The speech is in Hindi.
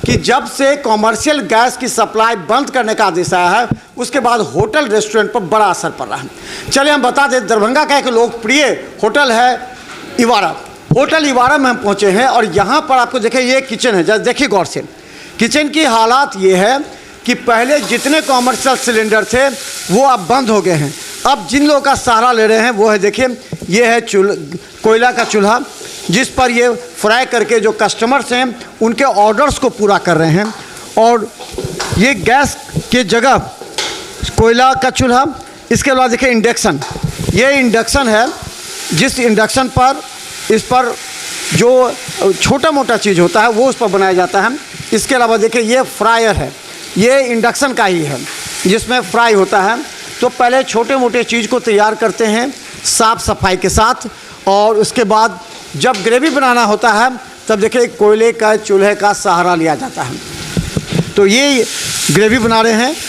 कि जब से कॉमर्शियल गैस की सप्लाई बंद करने का आदेश आया है, उसके बाद होटल रेस्टोरेंट पर बड़ा असर पड़ रहा है। चलिए हम बता दें, दरभंगा का एक लोकप्रिय होटल है इवारा। होटल इवारा में हम पहुँचे हैं और यहाँ पर आपको देखिए ये किचन है। जैसे देखिए गौर से, किचन की हालात ये है कि पहले जितने कॉमर्शियल सिलेंडर थे वो अब बंद हो गए हैं। अब जिन लोगों का सहारा ले रहे हैं वो है, देखिए ये है कोयला का चूल्हा, जिस पर ये फ्राई करके जो कस्टमर्स हैं उनके ऑर्डर्स को पूरा कर रहे हैं। और ये गैस के जगह कोयला का चूल्हा, इसके अलावा देखिए इंडक्शन, ये इंडक्शन है जिस इंडक्शन पर इस पर जो छोटा मोटा चीज़ होता है वो उस पर बनाया जाता है। इसके अलावा देखिए ये फ्रायर है, ये इंडक्शन का ही है जिसमें फ्राई होता है। तो पहले छोटे मोटे चीज़ को तैयार करते हैं साफ़ सफाई के साथ, और उसके बाद जब ग्रेवी बनाना होता है तब देखिए कोयले का चूल्हे का सहारा लिया जाता है। तो ये ग्रेवी बना रहे हैं।